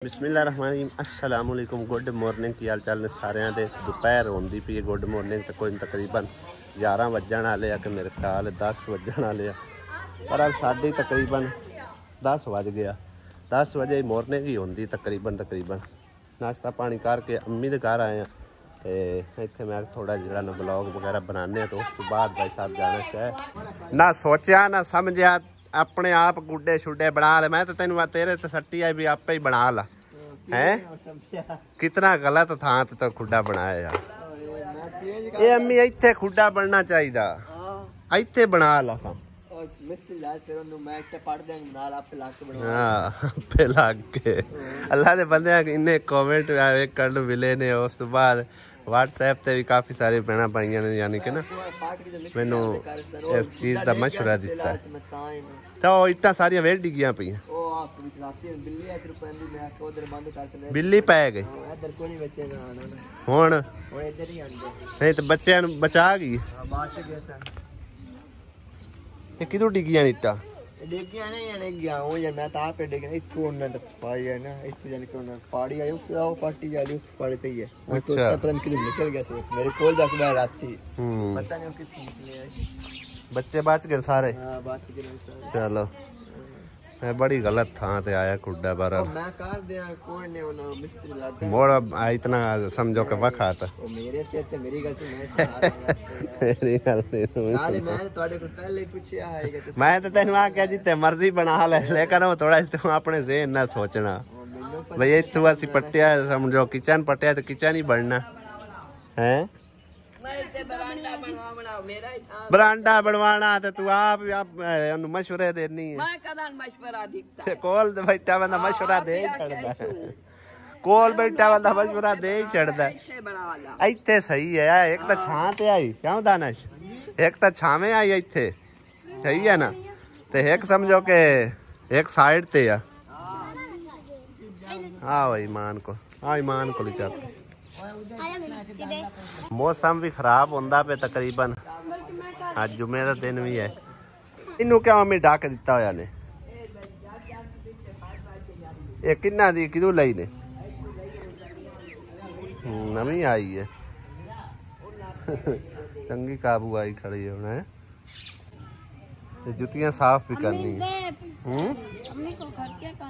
बिस्मिल्लाहिर्रहमानिर्रहीम अस्सलाम वालेकुम गुड मॉर्निंग की हाल चाल ने सारे दे दोपहर होंदी पई गुड मॉर्निंग तो कोई तकरीबन 11 वजन वाले कि मेरे ख्याल 10 वजन वाले पर अब साढ़ी तकरीबन 10 बज गया 10 बजे मॉर्निंग ही होंदी तकरीबन नाश्ता पानी करके अम्मी के घर आए हैं इतने मैं थोड़ा जरा ना ब्लॉग वगैरह बनाने तो उस तो बाद भाई साहब जाना चाहिए ना सोचा ना समझा अपने आप गुड्डे शुड्डे बना ले मैं तो तेन तेरे तो सट्टी आई भी आपे ही बना ला है कितना गलत था तो खुड्डा बनाया यार ये अम्मी इत्थे खुड्डा बनना चाहिए इत्थे बना ला सा लग के अल्लाह के बंदे इन्ने कमेंट कर मिले ने उस तो बाद व्हाट्सएप ते भी काफी सारी बहना पाइया ने यानी कि ना मैनू इस चीज का मशवरा दिता तो इतना सारिया वेट डिगिया पई बिल्ली पै गई हुण नहीं तो बच्चे बचा गई कितों डिगिया इट्टा बच्चे बच गए सारे चलो बड़ी गलत था ते आया खुड्डा बारा मोड़ इतना समझो के वखा था मैं तो तेन आख्या जिते मर्जी बना ले लेकिन वो थोड़ा तू अपने ज़हन ना सोचना भाई इतों असी पट्टिया समझो किचन पट्टिया तो किचन ही बनना है बरांडा बनवाना तो तू आप मशवरे देनी है कोल बैठा बंदा मशवरा दे छड़दा कोल बैठा बंदा मशवरा दे ही छड़दा इत्थे सही है एक तो छां ते आई क्यों दानिश एक तो छावे आई इत्थे सही है ना ते एक समझो के एक साइड ते आ आओ ईमान को ले चल मौसम भी खराब होंदा पे तकरीबन आज जुमे का दिन भी है इनू क्या मम्मी डाक दिता होया ने ये किन्ना दी किदू लई ने नवी आई है चंगी काबू आई खड़ी होना है जुतियां साफ भी करनी है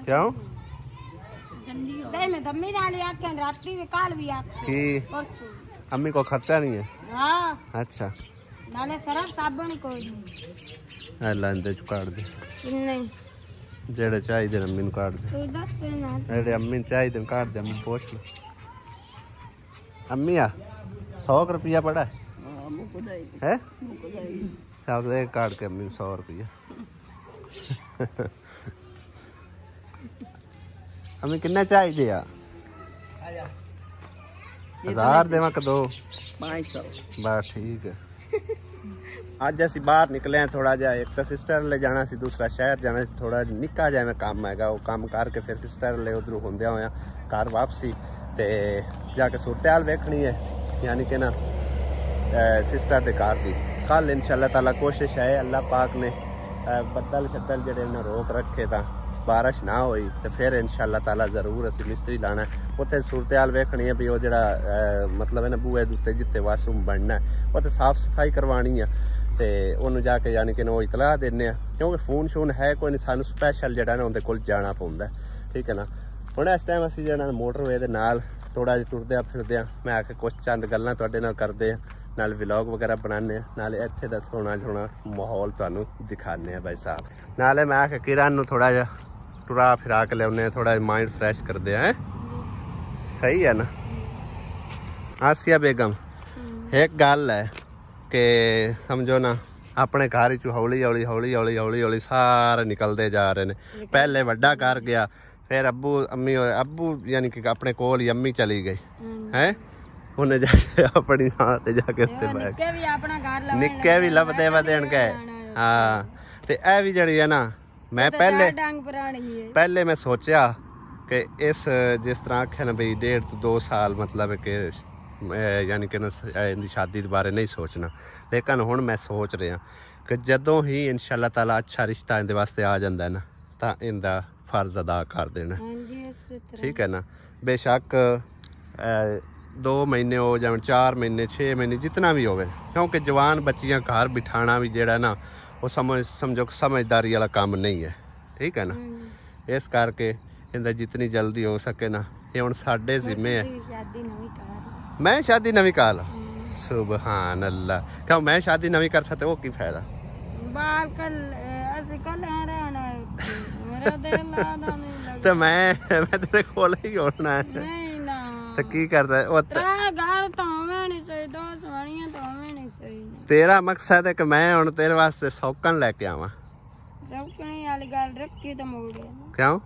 क्यों अम्मी को खर्चा नहीं है अच्छा नाले सरफ साबुन कोई नहीं लांदे काट दे जेड़े चाहिए अम्मी नु काट दे जेड़े अम्मी चाहिए काट दे अम्मी पूछ लो अम्मी आ 100 रुपया पड़ा है सब दे काट के अम्मी 100 रुपया अम्मी किन्ना चाहिए यार 1000 देवा कि 2 500 बस ठीक है अज असी बाहर निकले हैं थोड़ा जा एक तो सिस्टर ले जाना सी दूसरा शहर जाना सी थोड़ा निक्का जा काम है वो काम करके फिर सिस्टर ले उधर होंदे होया घर वापसी ते जाके सूरत हाल वेखनी है यानी कि ना सिस्टर के घर की कल इंशाल्लाह ताला कोशिश है अल्लाह पाक ने बदल शदल जेडे ने रोक रखे था बारिश ना हुई तो फिर इंशाल्लाह ताला जरूर असी मिस्त्री लाना है उत्थे सूरत हाल वेखनी है भी वो जरा मतलब है ना बूहे उत्ते जिते वाशरूम बनना है वो तो साफ सफाई करवानी है तो उन्होंने जाके यानी कि वो इतला देने क्योंकि फोन शोन है कोई नहीं सानू स्पैशल जरा ना उनके कोल जाना पौंदा ठीक है ना हुण इस टाइम असी जरा मोटरवे दे नाल थोड़ा जिहा टुरदे फिरदे मैं आके कुछ चंद गल्लां तुहाडे नाल करदे नाल व्लॉग वगैरह बनाने नाले इत्थे दा सोहना सोहना माहौल तुहानू दिखाने भाई साहब नाले मैं आके किरण नू थोड़ा जिहा टुरा फिरा के लिया थोड़ा माइंड फ्रैश कर दिया है सही है ना आसिया बेगम एक गल है कि समझो ना अपने घर चू हौली हौली हौली हौली हौली हौली सारे निकलते जा रहे हैं पहले वड्डा घर गया फिर अब्बू अम्मी अब्बू यानी कि अपने कोल ही अम्मी चली गई है उन्हें जाके अपनी थां जाके निक्के भी लभदे वधन के हाँ तो यह भी जड़ी है ना मैं पहले मैं सोचा कि इस जिस तरह आखे ना भाई 1.5 से 2 साल मतलब कि यानी कि इनकी शादी के बारे नहीं सोचना लेकिन हुण मैं सोच रहा कि जदों ही इंशाल्लाह ताला अच्छा रिश्ता इनके वास्ते आ जाता है ना तो इनका फर्ज अदा कर देना। ठीक है ना। बेशक 2 महीने हो जाए, 4 महीने, 6 महीने, जितना भी होवे, क्योंकि जवान बच्चियां घर बिठाना भी जेड़ा ना वो समझो समझदारी वाला काम नहीं है। ठीक है ना। इस करके इंदा जितनी जल्दी हो सके ना, ये हुण साडे जिम्मे है। मैं शादी नवी कर ला, सुभान अल्लाह। क्यों मैं शादी नवी कर सकते, वो की फायदा? तो मैं तेरे कोल ही होना है। तो की करदा है तेरा मकसद है कि मैं हुण तेरे वास्ते सौकन लेके आवां? क्यों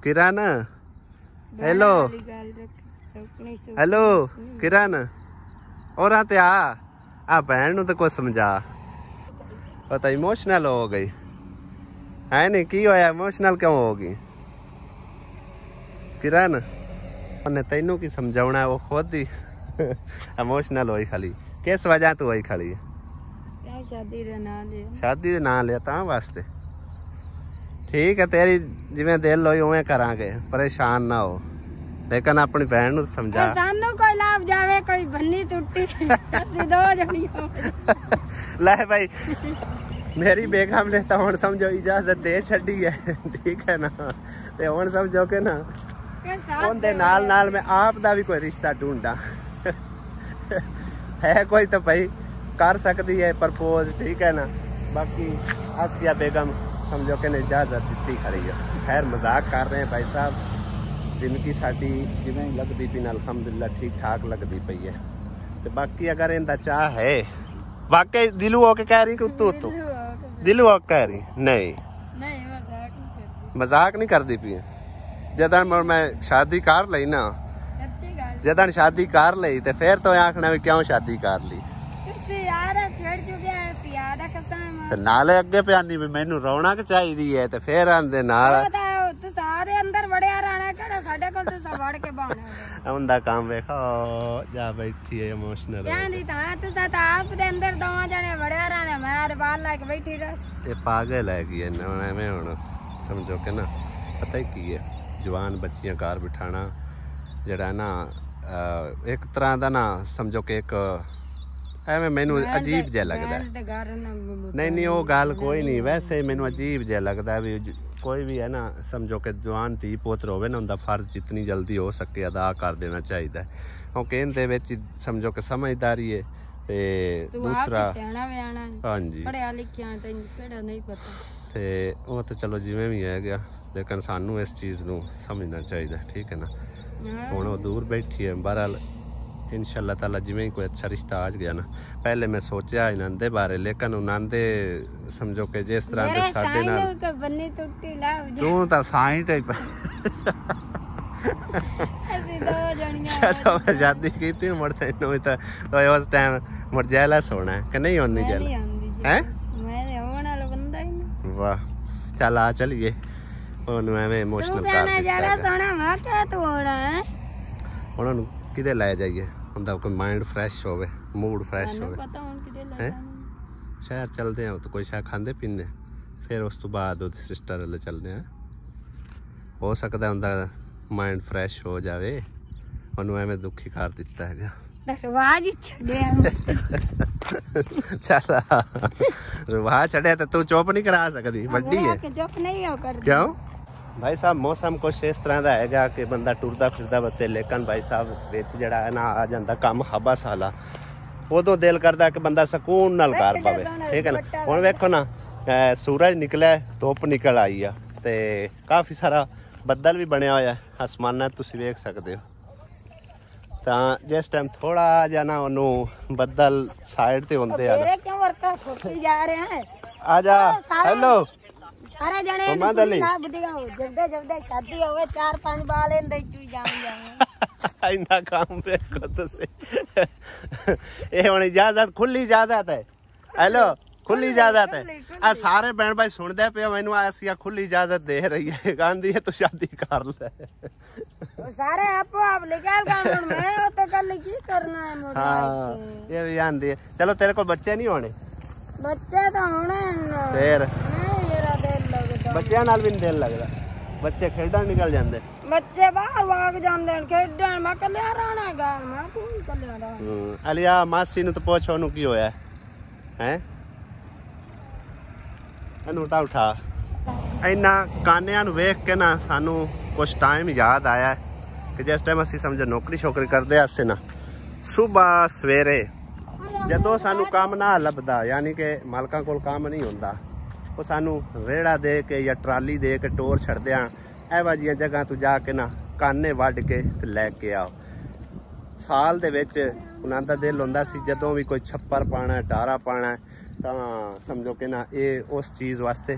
किरण? हेलो हेलो किरण, और ते आ भैन नु तो कुछ समझा। पता इमोशनल हो गई है नहीं, की होया? इमोशनल क्यों होगी किरण? उन्हें तेनू की समझाना है, वो खुद ही इमोशनल होई खाली। किस वजह तू होई खाली? शादी दे ना लिया ता वास्ते। ठीक है, तेरी जिवें दिल होई उवें करांगे, परेशान ना हो, लेकिन अपनी बहन नु समझा। सानू कोई लाभ जावे, कोई भन्नी टुट्टी असि दो जणियां। ले भाई, मेरी बेगम ने तो हुण समझो इजाजत दे छड़ी है। ठीक है ना। ते हुण समझो के ना उनदे नाल नाल मैं आप दा भी कोई रिश्ता ढूंढा है कोई तो भाई कर सकती है प्रपोज। ठीक है ना। बाकी आसिया बेगम समझो कि ने इजाजत दी खड़ी है। खैर मजाक कर रहे हैं भाई साहब, जिंदगी साडी जिवें लगदी पई ना अल्हम्दुलिल्लाह ठीक ठाक लगदी पई है। तो बाकी अगर इनका चाह है, वाकई दिलू होके कह रही कि उतू उतू दिलू होके कह रही? नहीं मजाक नहीं करदी पई। जदन मैं शादी कर लई ना, जदन शादी कर लई ते फिर तो आखना भी क्यों शादी कर ली। नाले अगे प्यानी भी मैनू रौनक चाहिदी है, ते फिर आंदे नाल सारे अंदर वड़िया रहना केड़ा साडे कोल ते सब वड़ के बाहर उंदा काम वेखो जा बैठी है इमोशनल कहंदी ता तुसा ता आप दे अंदर दोवा जने वड़िया रहना, मैं बाहर लाके बैठी रह। ये पागल है कि मैं हुण समझो के ना, पता ही की है, जवान बच्चियां घर बिठाना जेड़ा ना एक तरह दा ना समझो कि एक ਐਵੇਂ ਮੈਨੂੰ ਅਜੀਬ ਜਿਹਾ ਲੱਗਦਾ। नहीं नहीं वो गल कोई नहीं, वैसे मैनू अजीब जिहा लगदा भी कोई भी है ना समझो कि जवान धी पुत्र होवे ना, उनका फर्ज जितनी जल्दी हो सके अदा कर देना चाहिए, क्योंकि इनदे विच समझो कि समझदारी है ते दूसरा हाँ जी ते वो तो चलो जिवें भी है गया, लेकिन सानू इस चीज़ नू समझना चाहिए। ठीक है ना। हुण वो दूर बैठी है, बहरहाल इंशाअल्लाह ताला जिवें कोई अच्छा रिश्ता आ गया ना, पहले मैं सोचा इन्हां बारे, लेकिन उन्हां समझो कि जिस तरह दे साडे नाल तू तां साईं टाइप शादी की मुड़ तेनू भी तो उस टाइम मुड़ जेलस होना है कि नहीं होनी जेलस है? वाह चल आ चलिए, ओनू एवें इमोशनल कर उन्होंने किदे लै जाइए, उनका कोई माइंड फ्रैश होवे, मूड फ्रैश होवे हैं। शहर चलते हैं तो कोई शायद खाते पीने, फिर उस तो बाद वो सिस्टर वाले चलने हैं, हो सकता उनका माइंड फ्रैश हो जाए। उन्होंने एवें दुखी कर दिता है चल रिवाज छड़िया तो तू चुप नहीं करा सकती, वड्डी है क्यों भाई साहब? मौसम कुछ इस तरह का है कि बंदा टुरदा फिरदा बत्ते, लेकिन भाई साहब बिच जड़ा है ना आ जाता काम हबा साला, उदों दिल करता कि बंदा सुकून नाल कर पावे। ठीक है ना। हुण वेखो ना सूरज निकलिया, धुप निकल आई है, ते काफ़ी सारा बदल भी बनया होया आसमाना तुसीं वेख सकते हो। तो जिस टाइम थोड़ा जा ना उन्होंने बदल साइड ते होंदे आ जा हेलो सारे जने जबदे जबदे शादी होवे 4-5 बाल इंदे चू जाम इना काम देखो तुसी। ये हुण इजाजत खुली इजाजत है, हेलो खुली इजाजत है। आ सारे बहन भाई सुनदे पे मैनू आसिया खुली इजाजत दे रही है, गांधी है तू शादी कर ले। सारे आपो आप निकाल का मैं तो कल की करना है मोटा। हां ये भी आंदी है। चलो तेरे को बच्चे नहीं होने? बच्चे तो होने फिर ਬੱਚਿਆਂ ਨਾਲ ਵੀ ਨਹੀਂ ਦਿਲ ਲੱਗਦਾ। ਬੱਚੇ ਖੇਡਣ ਨਿਕਲ ਜਾਂਦੇ, ਬੱਚੇ ਬਾਹਰ ਵਾਗ ਜਾਂਦੇ ਨੇ ਖੇਡਣ। ਮੈਂ ਕੱਲਿਆ ਰਹਿਣਾ ਘਰ, ਮੈਂ ਤੂੰ ਕੱਲਿਆ ਰਹਿ। ਅਲਿਆ ਮਾਸੀ ਨੂੰ ਤਾਂ ਪੁੱਛ ਉਹਨੂੰ ਕੀ ਹੋਇਆ ਹੈ। ਇਹਨੂੰ ਉਠਾ। ਇਹਨਾਂ ਕਾਨਿਆਂ ਨੂੰ ਵੇਖ ਕੇ ਨਾ ਸਾਨੂੰ ਕੁਛ ਟਾਈਮ ਯਾਦ ਆਇਆ ਕਿ ਜਿਸ ਟਾਈਮ ਅਸੀਂ ਸਮਝੋ ਨੌਕਰੀ ਸ਼ੋਕਰੀ ਕਰਦੇ ਆਸੇ ਨਾ, ਸੁਬਾਹ ਸਵੇਰੇ ਜਦੋਂ ਸਾਨੂੰ ਕੰਮ ਨਾ ਲੱਭਦਾ, ਯਾਨੀ ਕਿ ਮਾਲਕਾਂ ਕੋਲ ਕੰਮ ਨਹੀਂ ਹੁੰਦਾ, ਉਹ ਸਾਨੂੰ ਰੇੜਾ ਦੇ ਕੇ ਜਾਂ ਟਰਾਲੀ ਦੇ ਕੇ ਟੋਰ ਛੱਡਦੇ ਆ। ਇਹੋ ਜਿਹੀਆਂ ਜਗ੍ਹਾ ਤੋਂ ਜਾ ਕੇ ਨਾ ਕਾਨੇ ਵੱਢ ਕੇ ਤੇ ਲੈ ਕੇ ਆਓ। ਸਾਲ ਦੇ ਵਿੱਚ ਉਹਨਾਂ ਦਾ ਦਿਲ ਹੁੰਦਾ ਸੀ ਜਦੋਂ ਵੀ ਕੋਈ ਛੱਪਰ ਪਾਣਾ, ਡਾਰਾ ਪਾਣਾ, ਤਾਂ ਸਮਝੋ ਕਿ ਨਾ ਇਹ ਉਸ ਚੀਜ਼ ਵਾਸਤੇ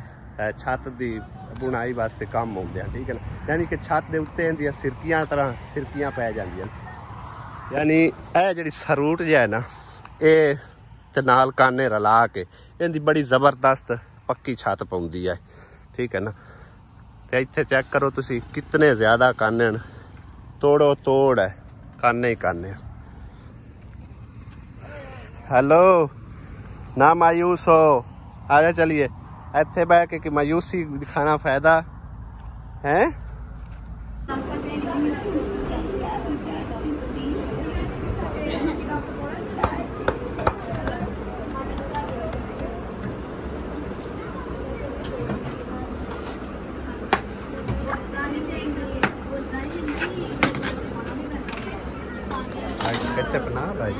ਛੱਤ ਦੀ ਬੁਣਾਈ ਵਾਸਤੇ ਕੰਮ ਆਉਂਦੇ ਆ। ਠੀਕ ਹੈ ਨਾ, ਯਾਨੀ ਕਿ ਛੱਤ ਦੇ ਉੱਤੇ ਇਹਦੀਆਂ ਸਿਰਕੀਆਂ ਤਰ੍ਹਾਂ ਸਿਰਕੀਆਂ ਪੈ ਜਾਂਦੀਆਂ। ਯਾਨੀ ਇਹ ਜਿਹੜੀ ਸਰੂਟ ਜਿਹਾ ਹੈ ਨਾ, ਇਹ ਤੇ ਨਾਲ ਕਾਨੇ ਰਲਾ ਕੇ ਇਹਦੀ ਬੜੀ ਜ਼ਬਰਦਸਤ ਪੱਕੀ ਛੱਤ ਪਾਉਂਦੀ ਹੈ। ਠੀਕ ਹੈ ਨਾ, ਤੇ ਇੱਥੇ ਚੈੱਕ ਕਰੋ ਤੁਸੀਂ ਕਿਤਨੇ ਜ਼ਿਆਦਾ ਕਾਨੇ ਨੇ, ਤੋੜੋ ਤੋੜ ਹੈ, ਕਾਨੇ ਹੀ ਕਾਨੇ। ਹੈਲੋ ਨਾ ਮਾयूस हो, आजा चलिए। ਇੱਥੇ ਬਹਿ ਕੇ ਕਿ ਮਾयूसी ਦਿਖਾਣਾ ਫਾਇਦਾ ਹੈ। कच्चा बना भाई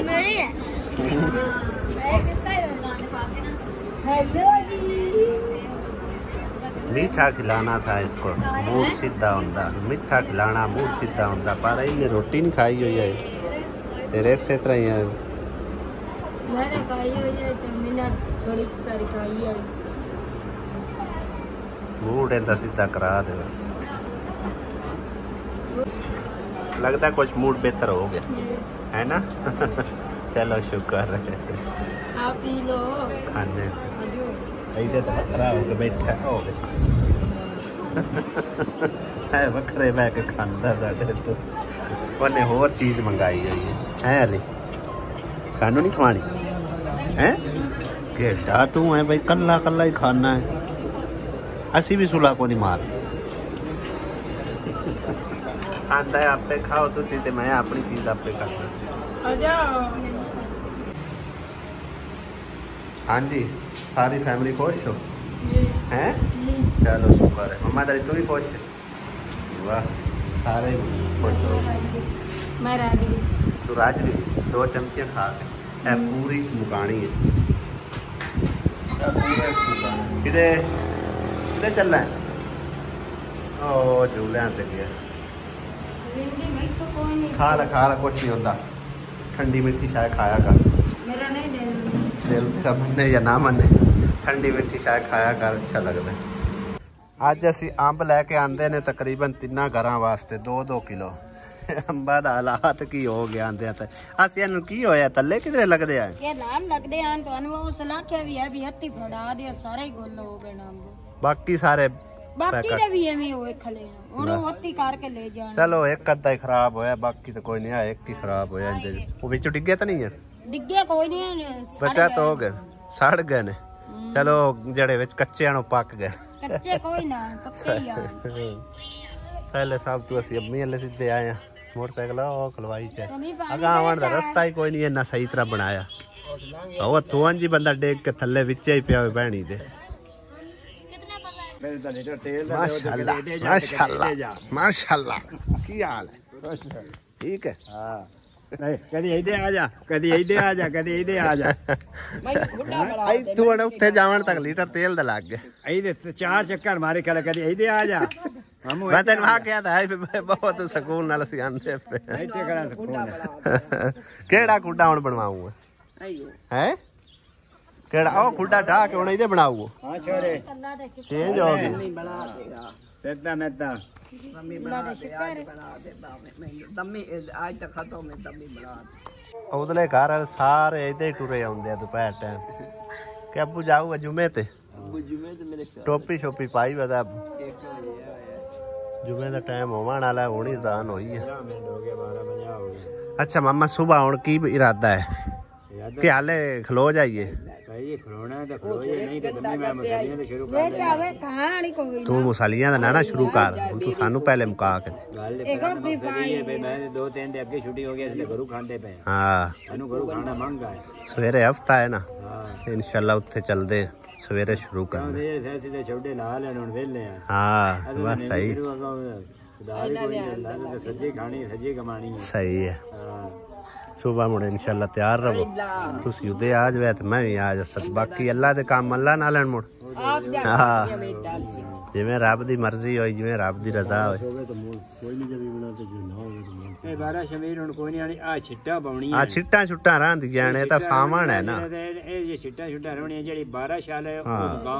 मेरी है। मीठा खिलाना था इसको, मूड सीधा होंदा। मीठा खिलाना मूड सीधा होंदा, पर इन्हें रोटी नहीं खाई हुई है। तेरे इस तरह ही है, मैंने खाई हुई है तो मैंने थोड़ी सारी खाई है। मूड इंदा सीधा करा दे बस। लगता है कुछ मूड बेहतर हो गया है ना। चलो शुक्र है। आप पी लो खाने इधर तो बकरा होके बैठा हो है बकरे बह के खांदा साडे तो उन्हें होर चीज मंगाई हुई है अली सानू नहीं खवानी है। केड़ा तू है भाई, कल्ला कल्ला ही खाना है। असी भी सुला को नहीं मार खांदा है। आपे खाओ तुसी ते मैं अपनी चीज आपे खाना। हाँ जी, सारी फैमिली खुश हो हैं? चलो शुक्र है। मम्मा तेरी तू भी खुश है? वाह, सारे खुश हो। मैं राजगी। तू राजगी 2 चमचे खा के पूरी मुकानी है। किधे किधे चलना है? ओ झूले ते गया। खा ला कुछ नहीं होता। ठंडी मिठी शाय खाया कर। मेरा नहीं दिल तेरा मन्ने या ना मन्ने, ठंडी मिठी शाय खाया कर, अच्छा लगता है। अज असी अंब लैके आंदे ने तकरीबन 3 घरां वास्ते 2-2 किलो। अंबा दा हालात की हो गया आंदे ते असी इन्हू की होया तल्ले किधरे लगदे आ? ये नाम लगदे आन तो अनु सलाखे भी है भी हत्ती फड़ा दे सारे गोल हो गए नाम। बाकी सारे बाकी दे भी एवें होए खले ओनो हत्ती करके ले जान। चलो एक अद्धा ही खराब होया, बाकी तो कोई नहीं है। एक ही खराब होया इंदे वो विच डिगे तो नहीं है? डिगे कोई नहीं, बचा तो हो गए, सड़ गए ने। चलो जड़े विच कच्चे आनो पक गए। कच्चे कोई ना पक्के ही आ। पहले सब तो असि अम्मी वाले सीधे आए हैं। मोटरसाइकिल ओ खलवाई च अगा आवन दा रास्ता ही कोई नहीं इन्ना सही तरह बनाया। ओ थोन जी बंदा डेग के थल्ले विच ही पिया बहनी दे। माशाल्लाह माशाल्लाह माशाल्लाह की हाल है? ठीक है। हां कदी इधे आ जा, कदी इधे आ जा, कदी इधे आ जा। आई तू ने उठे जावन तक लीटर तेल दा लग गया। इधे 4 चक्कर मारे कदी इधे आ जा। मैं तेन आ गया था बहुत सुकून नाल सी आंदे पे। इधे करा सुकून केड़ा खुडा हुन बनवाऊंगा हैं? केड़ा ओ खुडा ढा के हुन इधे बनाऊओ। हां छोरे चेंज हो गया सेदा मेदा मम्मी बना दे दम्मी आज तक खत्म है दम्मी बना दे। उधले घर सारे इधे ही टुरे आंदे दोपहर टाइम के अब्बू जाऊ जुमे ते मेरे टोपी शोपी पाई बता जुमे दा टाइम होवन वाला हुन ही जान होई है। अच्छा मामा सुबह हुन की इरादा है? कि हाले खलो जाइए? तू मसालियां ना ना शुरू कर, तू सानू पहले मुका के। हाँ सवेरे हफ्ता है ना, इंशाल्लाह उत्थे चलदे सवेरे शुरू करना। हाँ बस सही सही है। सुबह मुड़े इंशाल्लाह तैयार रहो, तुसी उदे आ जावे ते मैं भी आ जा। बाकी अल्लाह दे काम अल्लाह नाल मुड़। हाँ जिवें रब दी मर्जी होई, जिवें रब दी रजा होई। आ छिट्टा छुट्टा रहंदियां ने तां सावन है ना,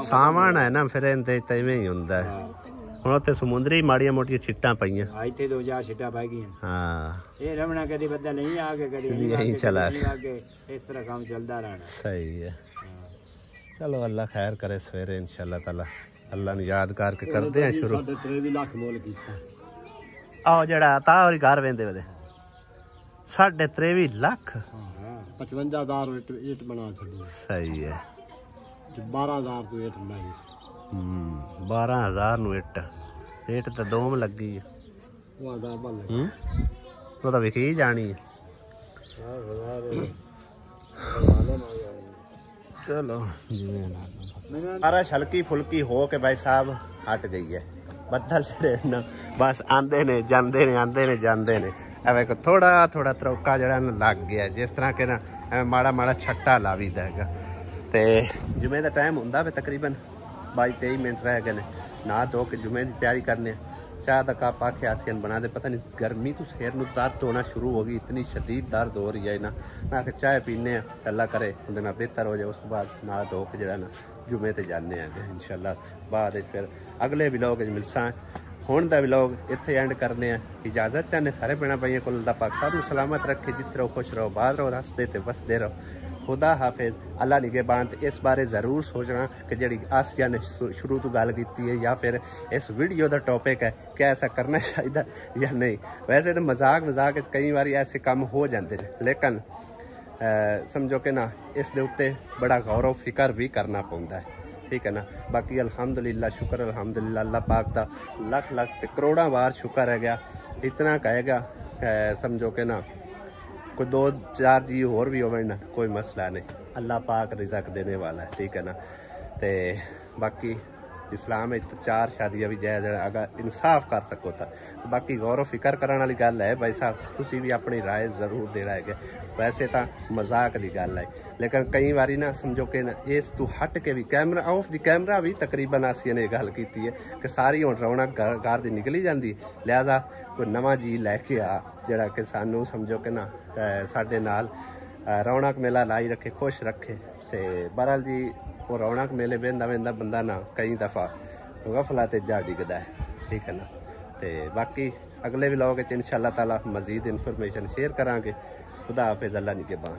सावन है ना, फिर इनते इवें ही हुंदा है। ਹੁਣ ਉੱਥੇ ਸਮੁੰਦਰੀ ਮਾੜੀਆਂ ਮੋਟੀਆਂ ਛਿੱਟਾਂ ਪਈਆਂ, ਇੱਥੇ 2-4 ਛਿੱਟਾਂ ਪੈ ਗਈਆਂ। ਹਾਂ ਇਹ ਰਮਣਾ ਕਦੀ ਬੱਦਲ ਨਹੀਂ ਆ ਕੇ ਕਦੀ ਨਹੀਂ ਚਲਾ ਕੇ, ਇਸ ਤਰ੍ਹਾਂ ਕੰਮ ਚੱਲਦਾ ਰਹਿਣਾ। ਸਹੀ ਹੈ, ਚਲੋ ਅੱਲਾ ਖੈਰ ਕਰੇ। ਸਵੇਰੇ ਇਨਸ਼ਾਅੱਲਾ ਤਾਲਾ ਅੱਲਾ ਨੂੰ ਯਾਦ ਕਰਕੇ ਕਰਦੇ ਆ ਸ਼ੁਰੂ। 23 ਲੱਖ ਮੁੱਲ ਕੀਤਾ ਆਹ ਜਿਹੜਾ ਤਾ ਹੋਰੀ ਘਰ ਵੇਂਦੇ ਵੇ 23.5 ਲੱਖ 55,000 ਈਟ ਬਣਾ ਛੱਡੀ। ਸਹੀ ਹੈ, 12,000 ਤੋਂ ਈਟ ਬਣਾਈ। 12,000 ਨੂੰ ਇੱਟ ਤਾਂ ਦੋਮ ਲੱਗੀ ਹੈ। ਉਹ ਤਾਂ ਵਿਖੀ ਜਾਣੀ ਹੈ। ਚਲੋ ਸਾਰਾ ਹਲਕੀ ਫੁਲਕੀ ਹੋ ਕੇ ਭਾਈ ਸਾਹਿਬ ਹਟ ਗਈ ਹੈ। ਬੱਦਲ ਜਿਹੜੇ ਨਾ ਬਸ ਆਂਦੇ ਨੇ ਜਾਂਦੇ ਨੇ, ਆਂਦੇ ਨੇ ਜਾਂਦੇ ਨੇ। ਐਵੇਂ ਥੋੜਾ ਥੋੜਾ ਤਰੋਕਾ ਜਿਹੜਾ ਨਾ ਲੱਗ ਗਿਆ, ਜਿਸ ਤਰ੍ਹਾਂ ਕਿ ਨਾ ਐਵੇਂ ਮਾੜਾ ਮਾੜਾ ਛੱਟਾ ਲਾਵੀਦਾ ਹੈਗਾ। ਤੇ ਜੁਮੇ ਦਾ ਟਾਈਮ ਹੁੰਦਾ ਵੇ, ਤਕਰੀਬਨ 22-23 ਮਿੰਟ रह गए। नहा धो के जुमे की तैयारी करने। चाह का कप आके आसियन बना दे। पता नहीं गर्मी तो सिर में दर्द होना शुरू हो गई, इतनी शदीद दर्द हो रही है ना। मैं आके चाय पीने अल्लाह करे उन्हें ना बेहतर हो जाए। उस बाद नहा धो के जरा ना जुमे ते जाने इंशाल्लाह। बाद फिर अगले व्लॉग मिलसा। हुण दा व्लॉग इत्थे एंड करने। इजाजत चाहने सारे भैन भाइयों को। अल्लाह पाक सब सलामत रखे, जित रहो खुश रहो, बाहर रहो, हसदे ते वसदे रहो। खुदा हाफिज, अल्लाह निगहबान। इस बारे ज़रूर सोचना कि जी आसिया ने शुरू तो गल की है या फिर इस वीडियो का टॉपिक है, क्या ऐसा करना चाहिए या नहीं। वैसे तो मजाक मजाक कई बार ऐसे काम हो जाते हैं, लेकिन समझो कि ना इस दे उत्ते बड़ा गौर फिक्र भी करना पौंदा है। ठीक है ना। बाकी अल्हम्दुलिल्लाह शुक्र अल्हम्दुलिल्लाह अल्लाह पाक का लख लख करोड़ा बार शुक्र है गया। इतना कहेगा समझो कि ना कोई 2-4 जी होर भी होवे ना, कोई मसला नहीं। अल्लाह पाक रिज़क देने वाला है। ठीक है ना। तो बाकी इस्लाम 4 शादियाँ भी जायज़ है अगर इंसाफ कर सको तो। बाकी गौर फिक्र करने वाली गल है भाई साहब, तुसी भी अपनी राय ज़रूर देना है। वैसे तो मजाक की गल है, लेकिन कई बारी ना समझो कि ना इस तू हट के भी कैमरा ऑफ दी कैमरा भी तकरीबन आसिया ने गल की है कि सारी हुण रौनक घर दी निकली जाती। लिहाजा कोई नवा जी लैके आ जड़ा कि सानू समझो कि ना साडे नाल रौनक मेला लाई रखे, खुश रखे। तो बहरहाल जी वो रौनक मेले वेंदा वेंदा बंदा ना कई दफ़ा गफला ते जा डिगदा है। ठीक है ना। तो बाकी अगले व्लॉग इंशाअल्लाह ताला मजीद इन्फॉर्मेशन शेयर करांगे। खुदा हाफिज़, अल्लाह निगहबान।